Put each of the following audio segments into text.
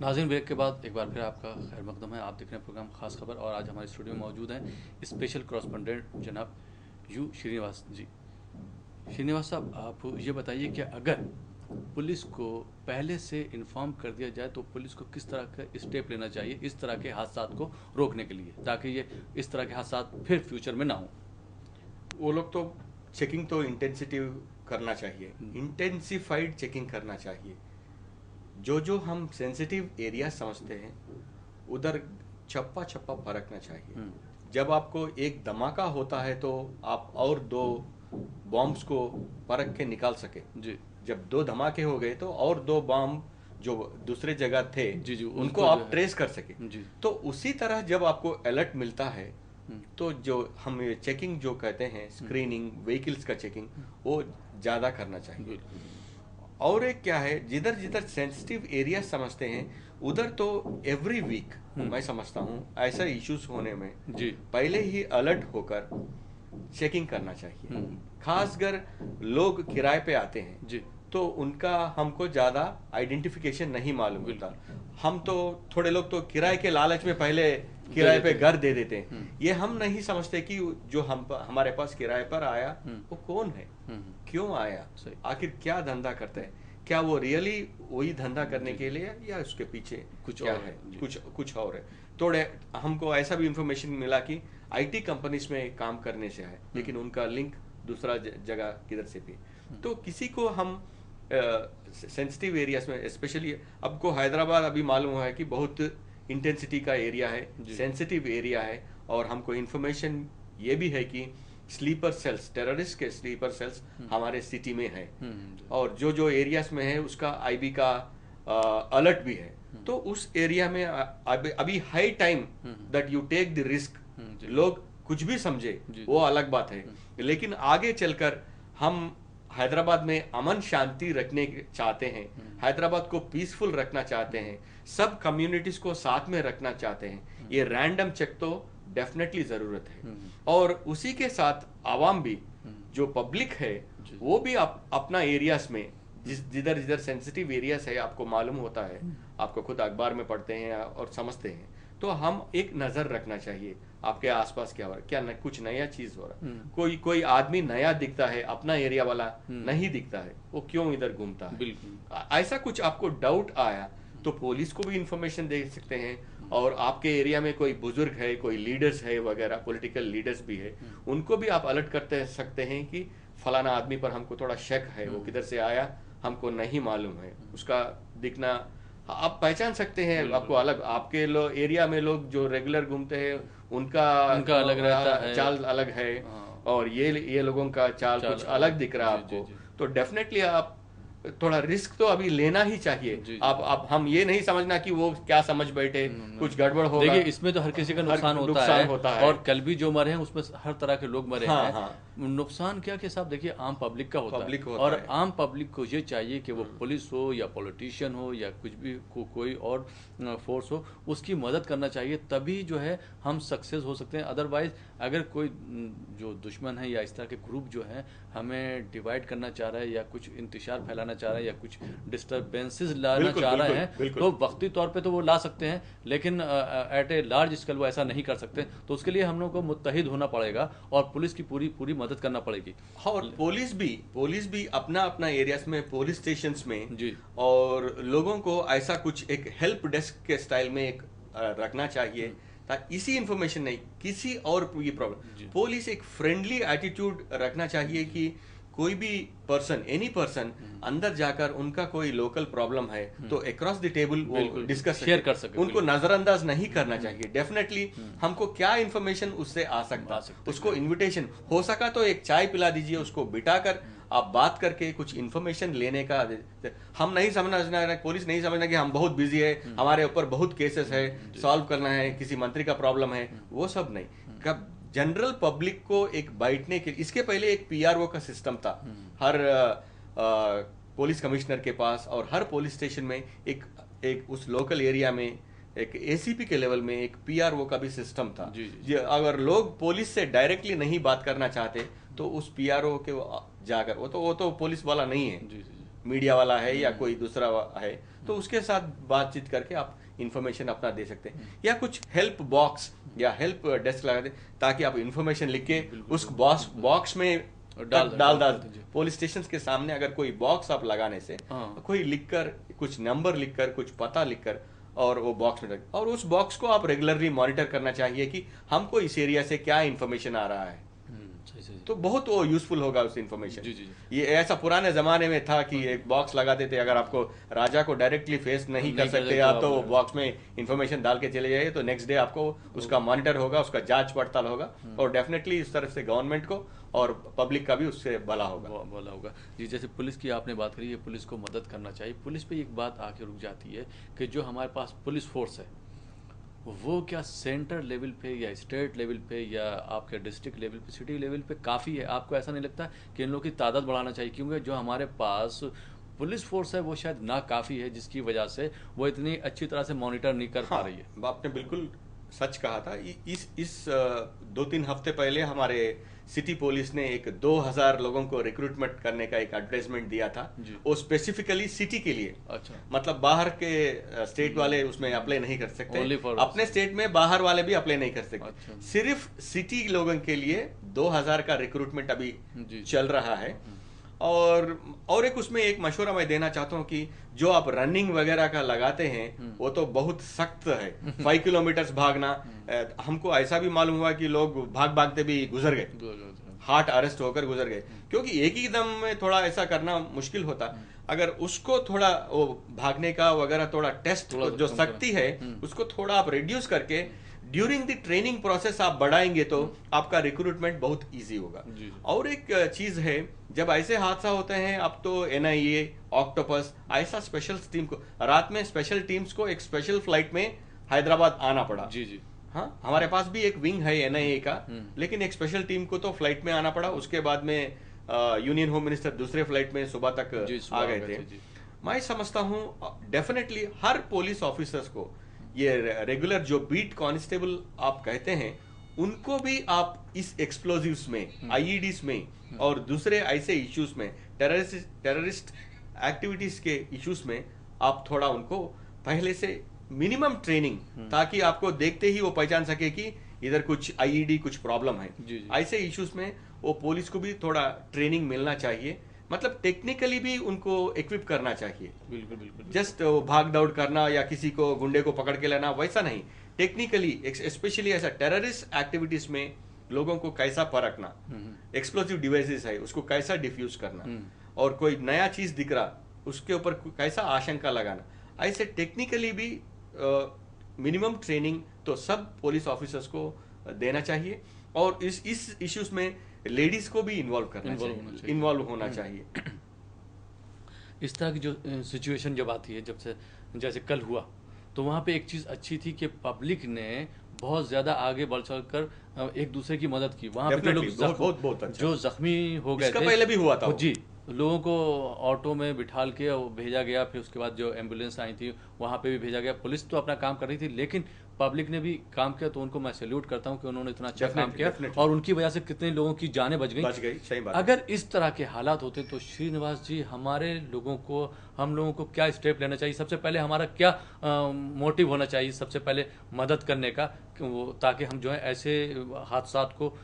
नाज़रीन, ब्रेक के बाद एक बार फिर आपका खैर मकदम है। आप देख रहे हैं प्रोग्राम खास खबर और आज हमारे स्टूडियो में मौजूद हैं स्पेशल कॉरेस्पोंडेंट जनाब यू श्रीनिवास जी। श्रीनिवास साहब, आप ये बताइए कि अगर पुलिस को पहले से इन्फॉर्म कर दिया जाए तो पुलिस को किस तरह का स्टेप लेना चाहिए इस तरह के हादसा को रोकने के लिए, ताकि ये इस तरह के हादसा फिर फ्यूचर में ना हो। वो लोग तो चेकिंग तो इंटेंसिटिव करना चाहिए, इंटेंसिफाइड चेकिंग करना चाहिए। जो जो हम सेंसिटिव एरिया समझते हैं उधर छप्पा छप्पा परखना चाहिए। जब आपको एक धमाका होता है तो आप और दो बॉम्ब्स को परख के निकाल सके जी। जब दो धमाके हो गए तो और दो बॉम्ब जो दूसरे जगह थे जी, उनको आप ट्रेस कर सके जी। तो उसी तरह जब आपको अलर्ट मिलता है तो जो हम चेकिंग जो कहते हैं, स्क्रीनिंग, व्हीकल्स का चेकिंग, वो ज्यादा करना चाहिए। और एक क्या है, जिधर जिधर सेंसिटिव एरिया समझते हैं उधर तो एवरी वीक मैं समझता हूँ ऐसा इश्यूज होने में जी पहले ही अलर्ट होकर चेकिंग करना चाहिए। खासकर लोग किराए पे आते हैं जी, तो उनका हमको ज्यादा आइडेंटिफिकेशन नहीं मालूम होता। हम तो थोड़े लोग तो किराए के लालच में पहले किराए पे घर दे देते हैं। ये हम नहीं समझते कि जो हमारे पास किराए पर आया वो कौन है, क्यों आया, आखिर क्या धंधा करते हैं, क्या वो रियली वही धंधा करने के लिए या उसके पीछे कुछ क्या है, कुछ और है। थोड़े हमको ऐसा भी इंफॉर्मेशन मिला कि आईटी कंपनीज में काम करने से है लेकिन उनका लिंक दूसरा जगह किधर से भी। तो किसी को हम सेंसिटिव एरियाज में, स्पेशली आपको हैदराबाद अभी मालूम हुआ है कि बहुत इंटेंसिटी का एरिया है, सेंसिटिव एरिया है। और हमको इंफॉर्मेशन ये भी है कि स्लीपर सेल्स, टेररिस्ट के स्लीपर सेल्स हमारे सिटी में है और जो जो एरियाज में है उसका आईबी का अलर्ट भी है। तो उस एरिया में अभी high time that you take the risk. लोग कुछ भी समझे वो अलग बात है, लेकिन आगे चलकर हम हैदराबाद में अमन शांति रखने चाहते हैं, हैदराबाद को पीसफुल रखना चाहते हैं, सब कम्युनिटीज को साथ में रखना चाहते हैं। ये रैंडम चेक तो डेफिनेटली जरूरत है। और उसी के साथ आवाम भी, जो पब्लिक है वो भी अपना एरियाज में जिधर जिधर सेंसिटिव एरियाज है, आपको मालूम होता है, आपको खुद अखबार में पढ़ते हैं और समझते हैं, तो हम एक नजर रखना चाहिए आपके आसपास क्या हो रहा है, क्या कुछ नया चीज हो रहा है। कोई आदमी नया दिखता है, अपना एरिया वाला नहीं दिखता है, वो क्यों इधर घूमता है। बिल्कुल ऐसा कुछ आपको डाउट आया तो पुलिस को भी इंफॉर्मेशन दे सकते हैं। और आपके एरिया में कोई बुजुर्ग है, कोई लीडर्स है वगैरह, पॉलिटिकल लीडर्स भी है, उनको भी आप अलर्ट करते सकते हैं कि फलाना आदमी पर हमको थोड़ा शक है, वो किधर से आया हमको नहीं मालूम है, उसका दिखना आप पहचान सकते हैं। आपको अलग, आपके एरिया में लोग जो रेगुलर घूमते हैं उनका अलग रहता है, चाल अलग है और ये लोगों का चाल कुछ अलग दिख रहा है आपको। तो डेफिनेटली आप थोड़ा रिस्क तो अभी लेना ही चाहिए। आप हम ये नहीं समझना कि वो क्या समझ बैठे, कुछ गड़बड़ होगा। देखिए, इसमें तो हर किसी का नुकसान होता है और कल भी जो मरे हैं उसमें हर तरह के लोग मरे हैं। नुकसान क्या कि साहब देखिए आम पब्लिक का होता है और आम पब्लिक को ये चाहिए कि वो पुलिस हो या पॉलिटिशियन हो या कुछ भी कोई और फोर्स हो, उसकी मदद करना चाहिए, तभी जो है हम सक्सेस हो सकते हैं। अदरवाइज अगर कोई जो दुश्मन है या इस तरह के ग्रुप जो है हमें डिवाइड करना चाह रहा है या कुछ इंतशार फैलाना चाह रहा है या कुछ डिस्टर्बेंसेस लाना चाह रहे हैं, तो वक्ती तौर पे तो वो ला सकते हैं, लेकिन एट ए लार्ज स्केल वो ऐसा नहीं कर सकते। तो उसके लिए हम लोग को मुत्तहिद होना पड़ेगा और पुलिस की पूरी मदद करना पड़ेगी। और पुलिस भी अपना अपना एरियाज में, पुलिस स्टेशंस में जी, और लोगों को ऐसा कुछ एक हेल्प डेस्क के स्टाइल में एक रखना चाहिए, ताकि इसी इंफॉर्मेशन नहीं किसी और ये प्रॉब्लम। पुलिस एक फ्रेंडली एटीट्यूड रखना चाहिए कि कोई भी पर्सन, एनी पर्सन अंदर जाकर उनका कोई लोकल प्रॉब्लम है तो अक्रॉस द टेबल वो डिस्कस शेयर कर सके, उनको नजरअंदाज नहीं करना चाहिए। डेफिनेटली हमको क्या इंफॉर्मेशन उससे आ सकता, उसको इनविटेशन हो सका तो एक चाय पिला दीजिए, उसको बिठाकर आप बात करके कुछ इन्फॉर्मेशन लेने का। हम नहीं समझना, पुलिस नहीं समझना कि हम बहुत बिजी है, हमारे ऊपर बहुत केसेस है, सॉल्व करना है, किसी मंत्री का प्रॉब्लम है, वो सब नहीं। कब जनरल पब्लिक को एक बैठने के, इसके पहले एक पीआरओ का सिस्टम था हर पुलिस कमिश्नर के पास, और हर पुलिस स्टेशन में एक उस लोकल एरिया में एक एसीपी के लेवल में एक पीआरओ का भी सिस्टम था। जी। अगर लोग पुलिस से डायरेक्टली नहीं बात करना चाहते तो उस पीआरओ के जाकर, वो तो पुलिस वाला नहीं है। जी। मीडिया वाला है या कोई दूसरा है, तो उसके साथ बातचीत करके आप इंफॉर्मेशन अपना दे सकते हैं। या कुछ हेल्प बॉक्स या हेल्प डेस्क लगा दें ताकि आप इंफॉर्मेशन लिख के उस बॉक्स में डाल पुलिस स्टेशन के सामने अगर कोई बॉक्स आप लगाने से कोई लिखकर कुछ नंबर लिखकर कुछ पता लिखकर और वो बॉक्स में रख, और उस बॉक्स को आप रेगुलरली मॉनिटर करना चाहिए कि हमको इस एरिया से क्या इंफॉर्मेशन आ रहा है। तो बहुत वो यूजफुल होगा उस इंफॉर्मेशन। ये ऐसा पुराने जमाने में था कि एक बॉक्स लगाते थे, अगर आपको राजा को डायरेक्टली फेस नहीं कर सकते आप तो बॉक्स में इंफॉर्मेशन डाल के चले जाइए, तो नेक्स्ट डे आपको उसका मॉनिटर होगा, उसका जांच पड़ताल होगा, और डेफिनेटली इस तरह से गवर्नमेंट को और पब्लिक का भी उससे भला होगा जी। जैसे पुलिस की आपने बात करी है, पुलिस को मदद करना चाहिए। पुलिस पे एक बात आके रुक जाती है कि जो हमारे पास पुलिस फोर्स है वो क्या सेंटर लेवल पे या स्टेट लेवल पे या आपके डिस्ट्रिक्ट लेवल पे, सिटी लेवल पे काफ़ी है? आपको ऐसा नहीं लगता कि इन लोगों की तादाद बढ़ाना चाहिए? क्योंकि जो हमारे पास पुलिस फोर्स है वो शायद ना काफ़ी है, जिसकी वजह से वो इतनी अच्छी तरह से मॉनिटर नहीं कर पा रही है। आपने बिल्कुल सच कहा था। इस 2-3 हफ्ते पहले हमारे सिटी पुलिस ने एक 2000 लोगों को रिक्रूटमेंट करने का एक एडवर्टाइजमेंट दिया था, वो स्पेसिफिकली सिटी के लिए। अच्छा। मतलब बाहर के स्टेट वाले उसमें अप्लाई नहीं कर सकते, अपने स्टेट में बाहर वाले भी अप्लाई नहीं कर सकते। अच्छा। सिर्फ सिटी लोगों के लिए 2000 का रिक्रूटमेंट अभी चल रहा है। और एक उसमें एक मशवरा मैं देना चाहता हूँ कि जो आप रनिंग वगैरह का लगाते हैं वो तो बहुत सख्त है। 5 किलोमीटर भागना, हमको ऐसा भी मालूम हुआ कि लोग भागते भी गुजर गए, हार्ट अरेस्ट होकर गुजर गए, क्योंकि एक ही दम में थोड़ा ऐसा करना मुश्किल होता। अगर उसको थोड़ा वो भागने का वगैरह थोड़ा टेस्ट जो सख्ती है उसको थोड़ा आप रिड्यूस करके ड्यूरिंग द ट्रेनिंग प्रोसेस आप बढ़ाएंगे तो आपका रिक्रूटमेंट बहुत इजी होगा। और एक चीज है, जब ऐसे हादसा होते हैं, अब तो NIA, ऑक्टोपस, ऐसा स्पेशल टीम को रात में स्पेशल टीम्स को एक स्पेशल फ्लाइट में हैदराबाद आना पड़ा। जी। हाँ, हमारे पास भी एक विंग है NIA का, लेकिन एक स्पेशल टीम को तो फ्लाइट में आना पड़ा। उसके बाद में यूनियन होम मिनिस्टर दूसरे फ्लाइट में सुबह तक आ गए थे। मैं समझता हूँ डेफिनेटली हर पुलिस ऑफिसर्स को, ये रेगुलर जो बीट कांस्टेबल आप कहते हैं, उनको भी आप इस एक्सप्लोजिव्स में, IEDs में और दूसरे ऐसे इश्यूज में, टेररिस्ट एक्टिविटीज के इश्यूज में आप थोड़ा उनको पहले से मिनिमम ट्रेनिंग, ताकि आपको देखते ही वो पहचान सके कि इधर कुछ IED कुछ प्रॉब्लम है। ऐसे इश्यूज में वो पुलिस को भी थोड़ा ट्रेनिंग मिलना चाहिए, मतलब टेक्निकली भी उनको इक्विप करना चाहिए। बिल्कुल। जस्ट भाग दौड़ करना या किसी को गुंडे को पकड़ के लेना वैसा नहीं, टेक्निकली स्पेशली ऐसा टेररिस्ट एक्टिविटीज में लोगों को कैसा परखना, एक्सप्लोसिव डिवाइसेस है उसको कैसा डिफ्यूज करना, और कोई नया चीज दिख रहा उसके ऊपर कैसा आशंका लगाना, ऐसे टेक्निकली भी मिनिमम ट्रेनिंग तो सब पुलिस ऑफिसर्स को देना चाहिए। और इस इश्यूज में लेडीज को भी इन्वॉल्व होना चाहिए। इस तरह की जो सिचुएशन जब आती है, जब से जैसे कल हुआ, तो वहाँ पे एक चीज़ अच्छी थी कि पब्लिक ने बहुत ज़्यादा आगे बढ़ चढ़कर एक दूसरे की मदद की। वहाँ पे लोग बहुत अच्छा। जो जख्मी हो गए थे, पहले भी हुआ था जी, लोगों को ऑटो में बिठाल के भेजा गया, फिर उसके बाद जो एम्बुलेंस आई थी वहाँ पे भी भेजा गया। पुलिस तो अपना काम कर रही थी, लेकिन पब्लिक ने भी काम किया, तो उनको मैं सैल्यूट करता हूँ कि उन्होंने इतना अच्छा काम किया, और उनकी वजह से कितने लोगों की जानें बच गई। सही बात। अगर इस तरह के हालात होते तो श्रीनिवास जी, हम लोगों को क्या स्टेप लेना चाहिए? सबसे पहले हमारा क्या मोटिव होना चाहिए सबसे पहले मदद करने का, ताकि हम जो है ऐसे हादसात को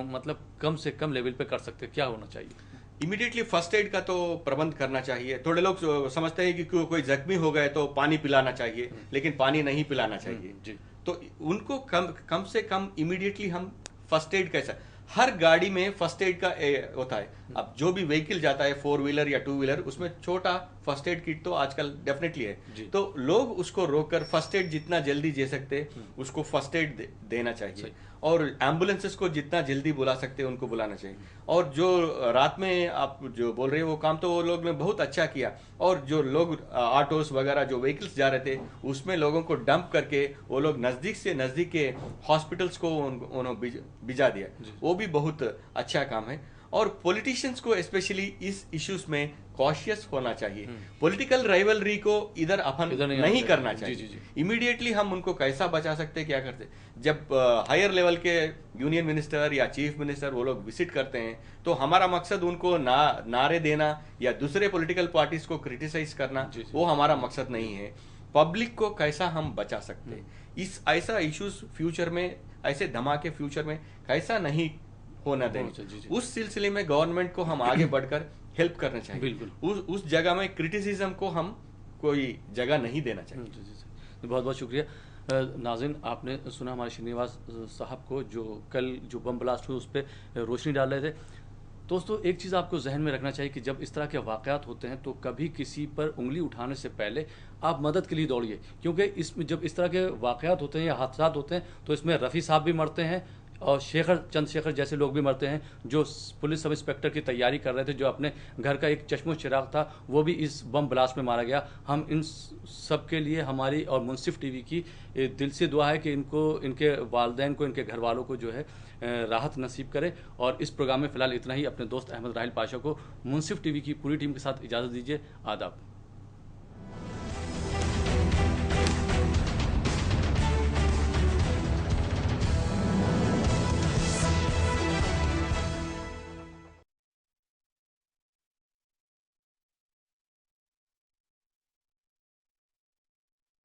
मतलब कम से कम लेवल पे कर सकते? क्या होना चाहिए? इमीडिएटली फर्स्ट एड का तो प्रबंध करना चाहिए। थोड़े लोग समझते हैं कि कोई जख्मी हो गए तो पानी पिलाना चाहिए, लेकिन पानी नहीं पिलाना चाहिए जी। तो उनको कम से कम इमीडिएटली हम फर्स्ट एड कैसा, हर गाड़ी में फर्स्ट एड का होता है। अब जो भी व्हीकल जाता है 4 व्हीलर या 2 व्हीलर, उसमें छोटा फर्स्ट एड किट तो आजकल डेफिनेटली है। तो लोग उसको रोककर फर्स्ट एड जितना जल्दी दे सकते उसको फर्स्ट एड देना चाहिए, और एम्बुलेंसेस को जितना जल्दी बुला सकते हैं उनको बुलाना चाहिए। और जो रात में आप जो बोल रहे हैं वो काम तो वो लोग ने बहुत अच्छा किया, और जो लोग ऑटोस वगैरह जो व्हीकल्स जा रहे थे उसमें लोगों को डंप करके वो लोग नजदीक से नजदीक के हॉस्पिटल्स को उन्होंने भिजा दिया, वो भी बहुत अच्छा काम है। और पॉलिटिशियंस को स्पेशली इस इश्यूज में कॉशियस होना चाहिए। पॉलिटिकल राइवलरी को इधर अपन नहीं करना चाहिए। इमीडिएटली हम उनको कैसा बचा सकते, क्या करते, जब हायर लेवल के यूनियन मिनिस्टर या चीफ मिनिस्टर वो लोग विजिट करते हैं तो हमारा मकसद उनको नारे देना या दूसरे पॉलिटिकल पार्टीज को क्रिटिसाइज करना, वो हमारा मकसद नहीं है। पब्लिक को कैसा हम बचा सकते हैं, इस ऐसा इश्यूज फ्यूचर में, ऐसे धमाके फ्यूचर में कैसा नहीं होना देंगे, उस सिलसिले में गवर्नमेंट को हम आगे बढ़कर हेल्प करना चाहिए। बिल्कुल उस जगह में क्रिटिसिज्म को हम कोई जगह नहीं देना चाहिए। बहुत बहुत शुक्रिया। नाज़रीन, आपने सुना हमारे श्रीनिवास साहब को जो कल जो बम ब्लास्ट हुए उस पर रोशनी डाल रहे थे। दोस्तों, एक चीज़ आपको जहन में रखना चाहिए कि जब इस तरह के वाक़यात होते हैं तो कभी किसी पर उंगली उठाने से पहले आप मदद के लिए दौड़िए, क्योंकि इसमें जब इस तरह के वाक़यात होते हैं या हादसा होते हैं तो इसमें रफ़ी साहब भी मरते हैं और चंद्रशेखर जैसे लोग भी मरते हैं जो पुलिस सब इंस्पेक्टर की तैयारी कर रहे थे, जो अपने घर का एक चश्मो चिराग था वो भी इस बम ब्लास्ट में मारा गया। हम इन सब के लिए हमारी और मुंसिफ टीवी की दिल से दुआ है कि इनको, इनके वालिदैन को, इनके घर वालों को जो है राहत नसीब करे। और इस प्रोग्राम में फ़िलहाल इतना ही। अपने दोस्त अहमद राहिल पाशा को मुंसिफ टीवी की पूरी टीम के साथ इजाज़त दीजिए। आदाब।